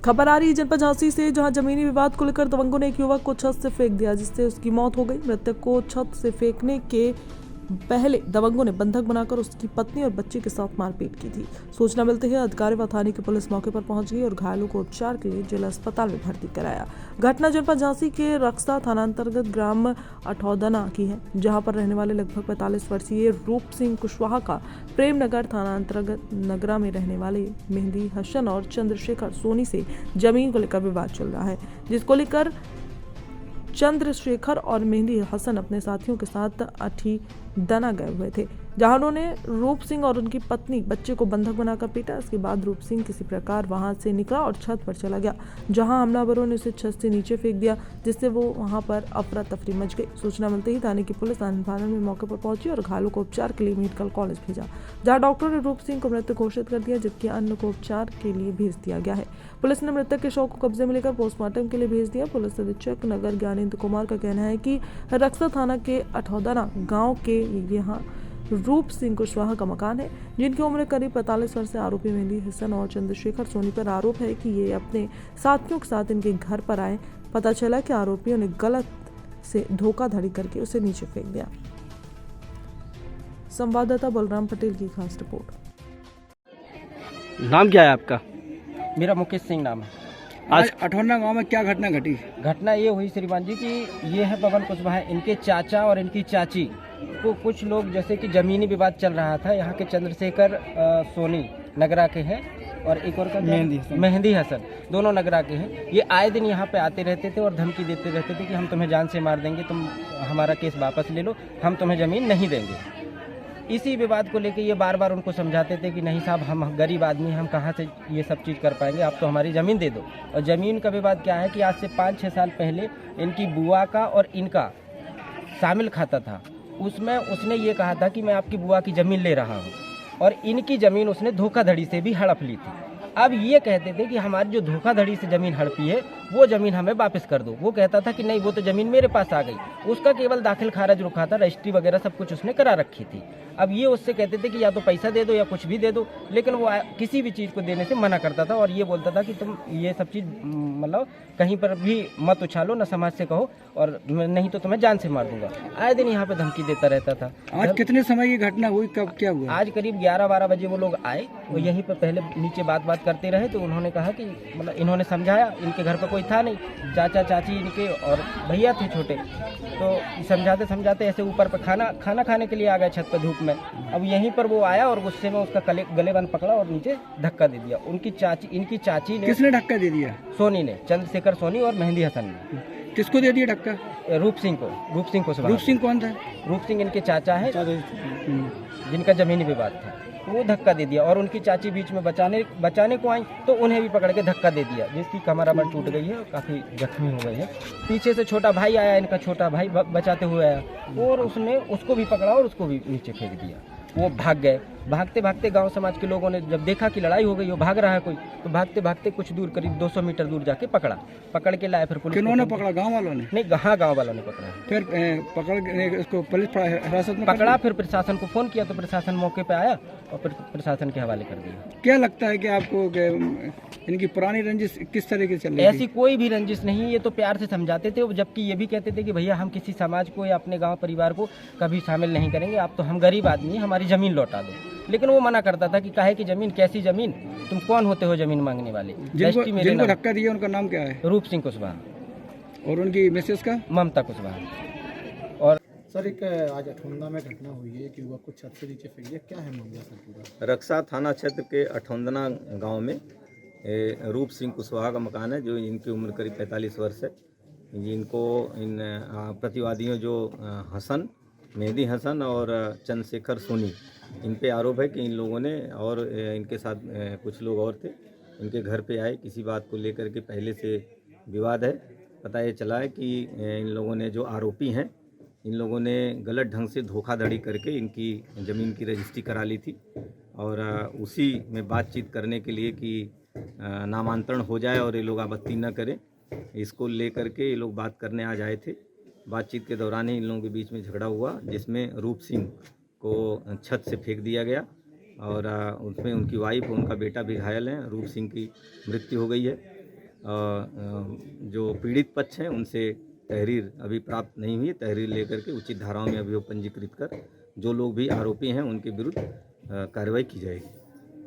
खबर आ रही है जनपद झांसी से, जहां जमीनी विवाद को लेकर दबंगों ने एक युवक को छत से फेंक दिया, जिससे उसकी मौत हो गई। मृतक को छत से फेंकने के पहले दबंगों ने बंधक बनाकर उसकी पत्नी और बच्चे के साथ मारपीट की थी। सूचना मिलते ही अधिकारी व थाने की पुलिस मौके पर पहुंच गई और घायलों को उपचार के लिए जिला अस्पताल में भर्ती कराया। घटना जनपद झांसी के रक्सा थाना अंतर्गत ग्राम अठौदना की है, जहां पर रहने वाले लगभग 45 वर्षीय रूप सिंह कुशवाहा का प्रेमनगर थाना अंतर्गत नगरा में रहने वाले मेहंदी हसन और चंद्रशेखर सोनी से जमीन को लेकर विवाद चल रहा है, जिसको लेकर चंद्रशेखर और मेहंदी हसन अपने साथियों के साथ अठौदना गए हुए थे, जहां उन्होंने रूप सिंह और उनकी पत्नी बच्चे को बंधक बनाकर पीटा। इसके बाद रूप सिंह किसी प्रकार वहां से निकला और छत पर चला गया, जहां हमलावरों ने उसे छत से नीचे फेंक दिया, जिससे वो वहां पर अफरा तफरी मच गई। सूचना मिलते ही थाने की पुलिस आनंद में मौके पर पहुंची और घायलों को उपचार के लिए मेडिकल कॉलेज भेजा, जहां डॉक्टरों ने रूप सिंह को मृत घोषित कर दिया, जबकि अन्य को उपचार के लिए भेज दिया गया है। पुलिस ने मृतक के शव को कब्जे में लेकर पोस्टमार्टम के लिए भेज दिया। पुलिस अधीक्षक नगर ज्ञानेंद्र कुमार का कहना है कि रक्सा थाना के अठौदना गाँव के यहाँ रूप सिंह कुशवाहा का मकान है, जिनकी उम्र करीब 45 वर्ष है। आरोपी मेहंदी हसन और चंद्रशेखर सोनी पर आरोप है कि ये अपने साथियों के साथ इनके घर पर आए। पता चला कि आरोपियों ने गलत से धोखाधड़ी करके उसे नीचे फेंक दिया। संवाददाता बलराम पटेल की खास रिपोर्ट। नाम क्या है आपका? मेरा मुकेश सिंह नाम है। आज अठौदना गांव में क्या घटना घटी? घटना ये हुई श्रीमान जी कि ये है पवन कुशवाहा, इनके चाचा और इनकी चाची को कुछ लोग, जैसे कि ज़मीनी विवाद चल रहा था। यहाँ के चंद्रशेखर सोनी नगरा के हैं और एक और का मेहंदी हसन, दोनों नगरा के हैं। ये आए दिन यहाँ पे आते रहते थे और धमकी देते रहते थे कि हम तुम्हें जान से मार देंगे, तुम हमारा केस वापस ले लो, हम तुम्हें ज़मीन नहीं देंगे। इसी विवाद को लेके ये बार बार उनको समझाते थे कि नहीं साहब, हम गरीब आदमी, हम कहाँ से ये सब चीज़ कर पाएंगे, आप तो हमारी ज़मीन दे दो। और ज़मीन का विवाद क्या है कि आज से 5-6 साल पहले इनकी बुआ का और इनका शामिल खाता था। उसमें उसने ये कहा था कि मैं आपकी बुआ की ज़मीन ले रहा हूँ, और इनकी ज़मीन उसने धोखाधड़ी से भी हड़प ली थी। अब ये कहते थे कि हमारी जो धोखाधड़ी से ज़मीन हड़पी है वो ज़मीन हमें वापस कर दो। वो कहता था कि नहीं, वो तो ज़मीन मेरे पास आ गई। उसका केवल दाखिल खारिज रुका था, रजिस्ट्री वगैरह सब कुछ उसने करा रखी थी। अब ये उससे कहते थे कि या तो पैसा दे दो या कुछ भी दे दो, लेकिन वो किसी भी चीज़ को देने से मना करता था और ये बोलता था कि तुम ये सब चीज़ मतलब कहीं पर भी मत उछालो, न समाज से कहो, और नहीं तो तुम्हें जान से मार दूंगा। आए दिन यहाँ पे धमकी देता रहता था। आज कितने समय की घटना हुई, कब क्या हुआ? आज करीब 11-12 बजे वो लोग आए, वो यहीं पर पहले नीचे बात करते रहे। तो उन्होंने कहा कि मतलब इन्होंने समझाया, इनके घर पर कोई था नहीं, चाचा चाची इनके और भैया थे छोटे, तो समझाते समझाते ऐसे ऊपर पर खाना खाने के लिए आ गए छत पर धूप में। अब यहीं पर वो आया और गुस्से में उसका गलेबंद पकड़ा और नीचे धक्का दे दिया। इनकी चाची ने। किसने धक्का दे दिया? सोनी ने, चंद्रशेखर सोनी और मेहंदी हसन ने। किसको दे दिया धक्का? रूप सिंह को। रूप सिंह कौन था? रूप सिंह इनके चाचा है, जिनका जमीनी विवाद था। वो धक्का दे दिया और उनकी चाची बीच में बचाने को आई तो उन्हें भी पकड़ के धक्का दे दिया, जिसकी कमर अमर टूट गई है और काफ़ी जख्मी हो गई है। पीछे से छोटा भाई आया, इनका छोटा भाई बचाते हुए आया और उसने उसको भी पकड़ा और उसको भी नीचे फेंक दिया। वो भाग गए। भागते भागते गांव समाज के लोगों ने जब देखा कि लड़ाई हो गई, वो भाग रहा है कोई, तो भागते भागते कुछ दूर, करीब 200 मीटर दूर जाके पकड़ के लाया। फिर पुलिस। किन्होंने पकड़ा? गांव वालों ने? नहीं, हाँ, गांव वालों ने पकड़ा। फिर पकड़ के उसको पुलिस हिरासत में पकड़ा। फिर प्रशासन को फोन किया तो प्रशासन मौके पे आया और फिर प्रशासन के हवाले कर दिया। क्या लगता है कि आपको इनकी पुरानी रंजिश किस तरह की चल रही है? ऐसी कोई भी रंजिश नहीं, ये तो प्यार से समझाते थे, जबकि ये भी कहते थे कि भैया हम किसी समाज को या अपने गांव परिवार को कभी शामिल नहीं करेंगे, आप तो हम गरीब आदमी, हमारी ज़मीन लौटा दो। लेकिन वो मना करता था कि काहे की ज़मीन, कैसी ज़मीन, तुम कौन होते हो ज़मीन मांगने वाले। जिनको धक्का दिया उनका नाम क्या है? रूप सिंह कुशवाहा। और उनकी मिसेस का? ममता कुशवाहा। और सर, एक आज अठौदना में घटना हुई है कि युवक को छत से नीचे फेंक दिया, क्या है मामला सर पूरा? रक्सा थाना क्षेत्र के अठौदना गांव में रूप सिंह कुशवाहा का मकान है, जो इनकी उम्र करीब 45 वर्ष है। इनको इन प्रतिवादियों जो हसन, मेहंदी हसन और चंद्रशेखर सोनी, इन पे आरोप है कि इन लोगों ने और इनके साथ कुछ लोग और थे, इनके घर पे आए, किसी बात को लेकर के पहले से विवाद है। पता ये चला है कि इन लोगों ने, जो आरोपी हैं, इन लोगों ने गलत ढंग से धोखाधड़ी करके इनकी ज़मीन की रजिस्ट्री करा ली थी और उसी में बातचीत करने के लिए कि नामांतरण हो जाए और ये लोग आपत्ति न करें, इसको लेकर के ये लोग बात करने आज आए थे। बातचीत के दौरान ही इन लोगों के बीच में झगड़ा हुआ, जिसमें रूप सिंह को छत से फेंक दिया गया और उसमें उनकी वाइफ और उनका बेटा भी घायल हैं। रूप सिंह की मृत्यु हो गई है जो पीड़ित पक्ष हैं उनसे तहरीर अभी प्राप्त नहीं हुई है। तहरीर लेकर के उचित धाराओं में अभियोग पंजीकृत कर जो लोग भी आरोपी हैं उनके विरुद्ध कार्रवाई की जाएगी।